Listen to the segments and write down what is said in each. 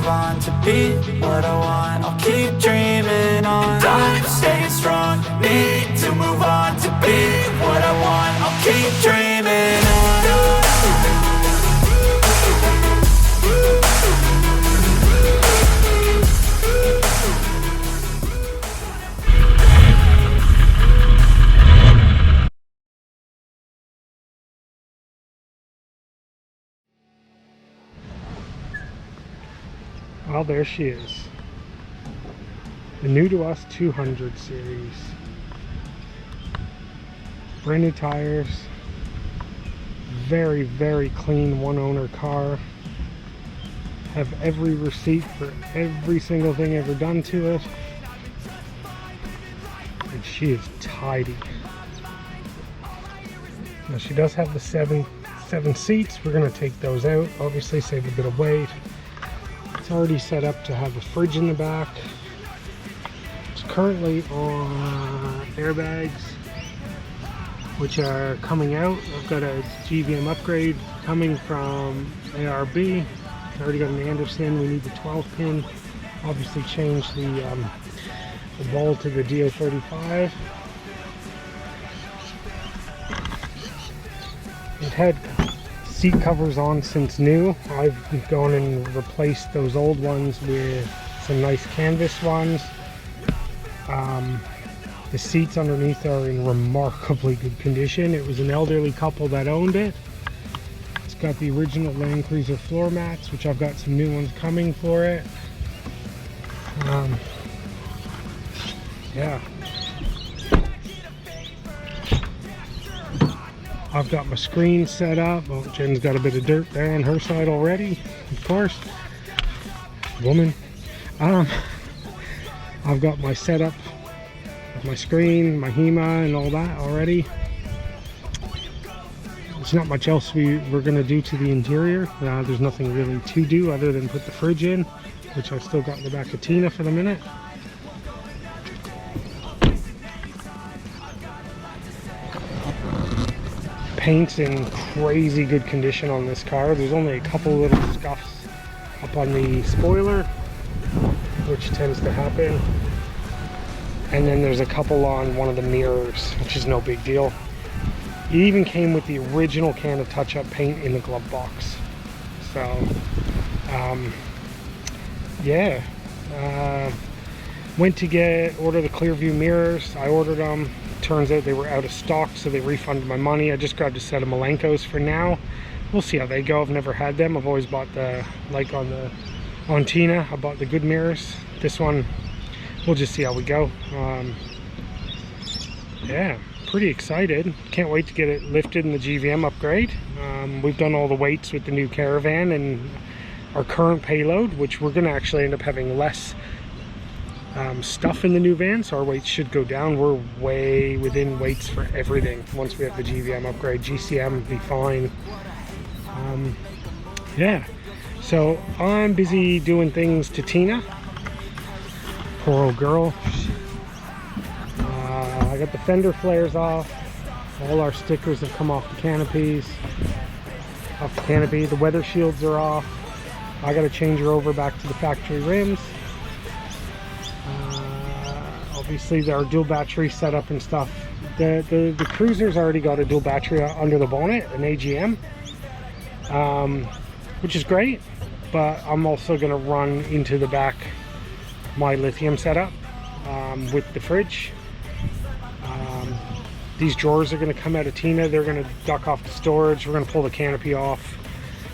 on to be what I want. I'll keep dreaming on. I'm staying strong, need to move on to be what I want. I'll keep dreaming on. Well, there she is. The new to us 200 series. Brand new tires. Very, very clean one owner car. Have every receipt for every single thing ever done to it. And she is tidy. Now she does have the seven seats. We're going to take those out. Obviously save a bit of weight. It's already set up to have a fridge in the back. It's currently on airbags, which are coming out. I've got a GVM upgrade coming from ARB. I already got an Anderson. We need the 12 pin. Obviously change the ball to the DO35. It had seat covers on since new. I've gone and replaced those old ones with some nice canvas ones. The seats underneath are in remarkably good condition. It was an elderly couple that owned it. It's got the original LandCruiser floor mats, which I've got some new ones coming for it. Yeah. I've got my screen set up. Well, Jen's got a bit of dirt there on her side already, of course. Woman. I've got my setup of my screen, my HEMA and all that already. There's not much else we're going to do to the interior. There's nothing really to do other than put the fridge in, which I've still got in the back of Tina for the minute. Paint's in crazy good condition on this car. There's only a couple little scuffs up on the spoiler, which tends to happen, and then there's a couple on one of the mirrors, which is no big deal. It even came with the original can of touch-up paint in the glove box. So yeah, went to order the clear view mirrors. I ordered them. Turns out they were out of stock, so they refunded my money. I just grabbed a set of Malenkos for now. We'll see how they go. I've never had them. I've always bought the, like on Tina, I bought the good mirrors. This one, we'll just see how we go. Yeah, pretty excited. Can't wait to get it lifted in the GVM upgrade. We've done all the weights with the new caravan and our current payload, which we're going to actually end up having less stuff in the new van, so our weights should go down. We're way within weights for everything once we have the GVM upgrade. GCM will be fine. Yeah, so I'm busy doing things to Tina. Poor old girl. I got the fender flares off. All our stickers have come off the canopies. Off the canopy. The weather shields are off. I got to change her over back to the factory rims. Obviously there are dual battery setup and stuff. The Cruiser's already got a dual battery under the bonnet, an AGM, which is great, but I'm also going to run into the back my lithium setup with the fridge. These drawers are going to come out of Tina. They're going to duck off the storage. We're going to pull the canopy off.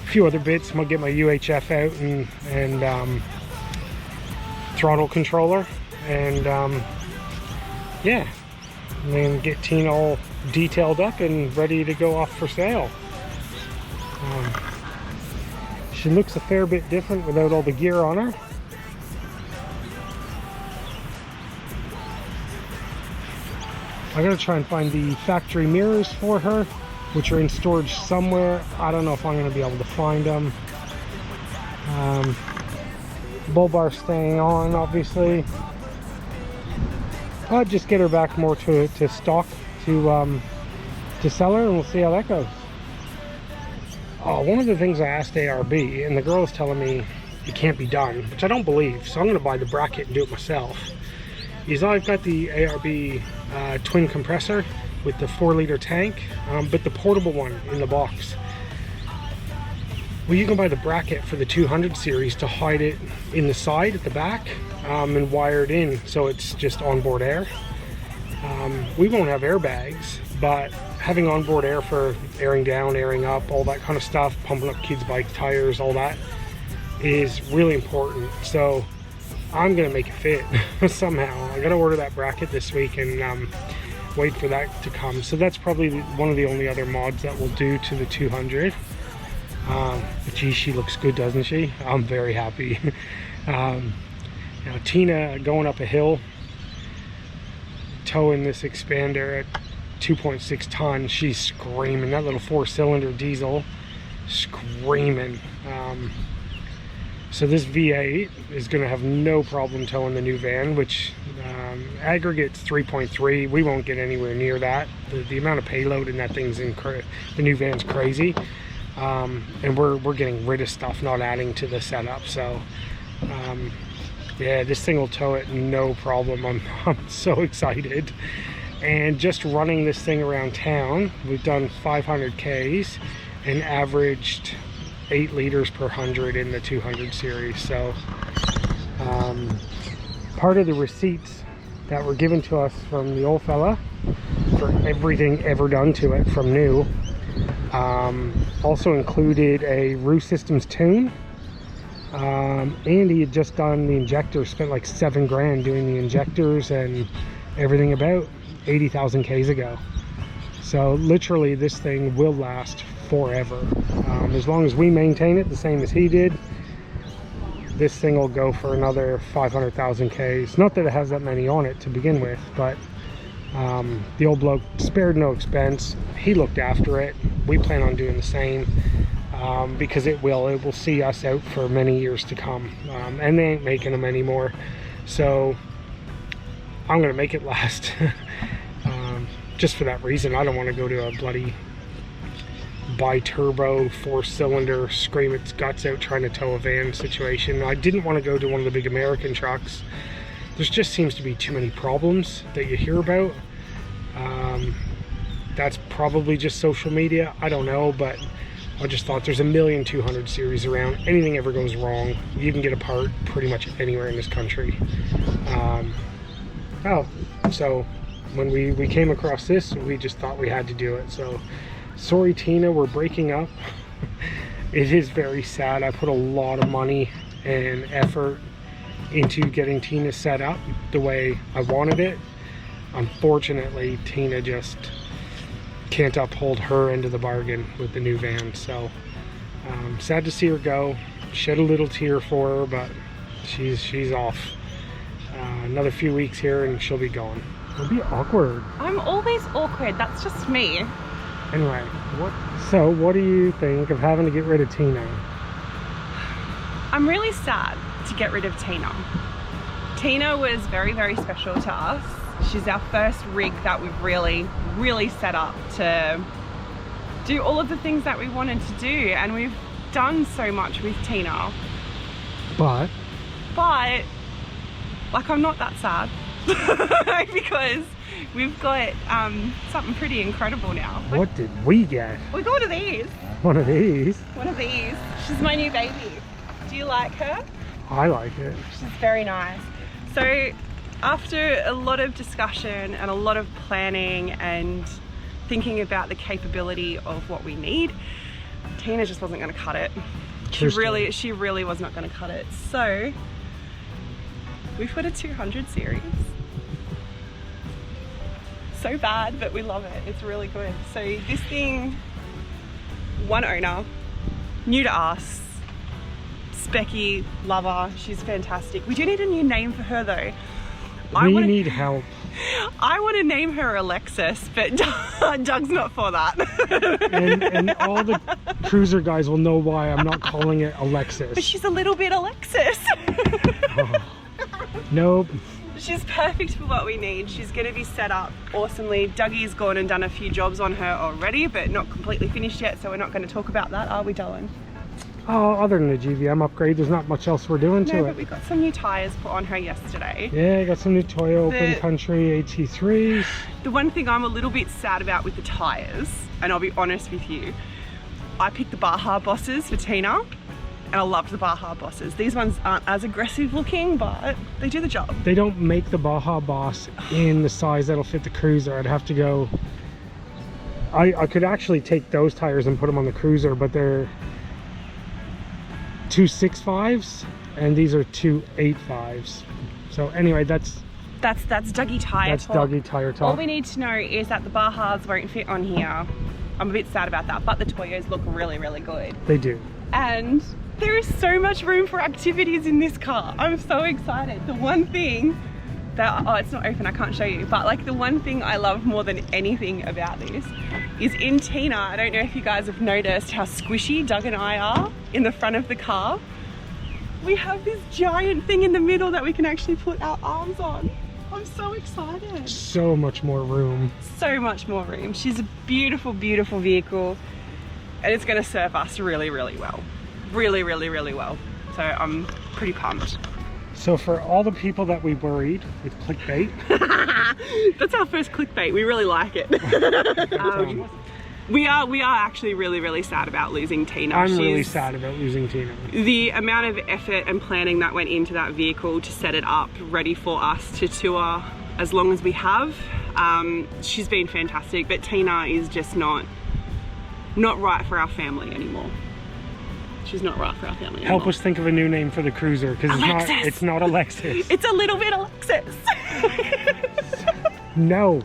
A few other bits. I'm going to get my UHF out and throttle controller, and yeah, and then get Tina all detailed up and ready to go off for sale. She looks a fair bit different without all the gear on her. I gotta try and find the factory mirrors for her, which are in storage somewhere. I don't know if I'm gonna be able to find them. Bull bar staying on, obviously. I'll just get her back more to stock to sell her, and we'll see how that goes. Oh, one of the things I asked ARB, and the girl was telling me it can't be done, which I don't believe, so I'm going to buy the bracket and do it myself, is I've got the ARB twin compressor with the 4-liter tank, but the portable one in the box. Well, you can buy the bracket for the 200 series to hide it in the side at the back, and wire it in so it's just onboard air. We won't have airbags, but having onboard air for airing down, airing up, all that kind of stuff, pumping up kids' bike tires, all that is really important. So I'm gonna make it fit somehow. I gotta order that bracket this week and wait for that to come. So that's probably one of the only other mods that we'll do to the 200. But geez, she looks good, doesn't she? I'm very happy. You know, Tina going up a hill, towing this expander at 2.6 tons, she's screaming. That little 4-cylinder diesel, screaming. So this V8 is going to have no problem towing the new van, which aggregates 3.3. We won't get anywhere near that. The amount of payload in that thing's the new van's crazy. And we're getting rid of stuff, not adding to the setup. So yeah, this thing will tow it no problem. I'm so excited. And just running this thing around town, we've done 500 Ks and averaged 8 liters per 100 in the 200 series. So part of the receipts that were given to us from the old fella for everything ever done to it from new also included a Roo Systems tune, and he had just done the injectors, spent like $7 grand doing the injectors and everything about 80,000 Ks ago. So literally this thing will last forever. As long as we maintain it the same as he did, this thing will go for another 500,000 Ks. Not that it has that many on it to begin with, but the old bloke spared no expense. He looked after it. We plan on doing the same, because it will see us out for many years to come, and they ain't making them anymore, so I'm gonna make it last. Just for that reason. I don't want to go to a bloody bi-turbo 4-cylinder scream its guts out trying to tow a van situation. I didn't want to go to one of the big American trucks. There just seems to be too many problems that you hear about. That's probably just social media, I don't know, but I just thought there's a million 200 series around. Anything ever goes wrong, you can get a part pretty much anywhere in this country. So when we came across this, we just thought we had to do it. So sorry Tina, we're breaking up. It is very sad. I put a lot of money and effort into getting Tina set up the way I wanted it. Unfortunately, Tina just can't uphold her end of the bargain with the new van. So sad to see her go. Shed a little tear for her, but she's off. Another few weeks here and she'll be gone. It'll be awkward. I'm always awkward, that's just me. Anyway, what do you think of having to get rid of Tina? I'm really sad to get rid of Tina. Tina was very, very special to us. She's our first rig that we've really set up to do all of the things that we wanted to do, and we've done so much with Tina. But like, I'm not that sad because we've got something pretty incredible now. What did we get? We got one of these. One of these? One of these. She's my new baby. Do you like her? I like it. She's very nice. So after a lot of discussion and a lot of planning and thinking about the capability of what we need, Tina just wasn't going to cut it. She really was not going to cut it. So we've got a 200 series. So bad, but we love it. It's really good. So this thing, one owner, new to us, Specky, love her, she's fantastic. We do need a new name for her though. We need help. I want to name her Alexis, but Doug's not for that. and all the cruiser guys will know why I'm not calling it Alexis. But she's a little bit Alexis. Oh. Nope. She's perfect for what we need. She's going to be set up awesomely. Dougie's gone and done a few jobs on her already, but not completely finished yet, so we're not going to talk about that, are we, darling? other than the GVM upgrade, there's not much else we're doing to No, it. but we got some new tyres put on her yesterday. Yeah, I got some new Toyo Open Country AT3s. The one thing I'm a little bit sad about with the tyres, and I'll be honest with you, I picked the Baja Bosses for Tina, and I loved the Baja Bosses. These ones aren't as aggressive looking, but they do the job. They don't make the Baja Boss in the size that'll fit the Cruiser. I'd have to go... I could actually take those tires and put them on the Cruiser, but they're 2.65s and these are 2.85s. So anyway, that's Dougie tyre that's talk. Dougie tire talk. All we need to know is that the Bajas won't fit on here. I'm a bit sad about that, but the Toyos look really, really good. They do. And there is so much room for activities in this car. I'm so excited. The one thing that, oh, it's not open, I can't show you, but like the one thing I love more than anything about this is in Tina. I don't know if you guys have noticed how squishy Doug and I are in the front of the car. We have this giant thing in the middle that we can actually put our arms on. I'm so excited. So much more room. So much more room. She's a beautiful, beautiful vehicle, and it's going to serve us really, really well. Really, really, really well. So I'm pretty pumped. So for all the people that we worried with clickbait, that's our first clickbait. We really like it. We are actually really, really sad about losing Tina. I'm really sad about losing Tina. The amount of effort and planning that went into that vehicle to set it up ready for us to tour as long as we have, she's been fantastic, but Tina is just not right for our family anymore. She's not right for our family anymore. Help us think of a new name for the Cruiser, because it's not a Lexus. It's a little bit of Lexus. No.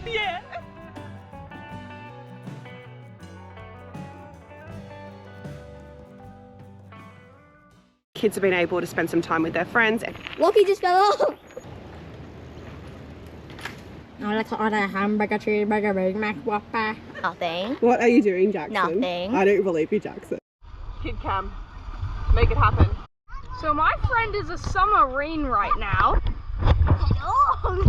Yeah. Kids have been able to spend some time with their friends. Look, he just fell off. I'd like to order a hamburger, cheeseburger, Big Mac, Whopper. Nothing. What are you doing, Jackson? Nothing. I don't believe you, Jackson. Kid cam. Make it happen. So my friend is a summer rain right now. Hello.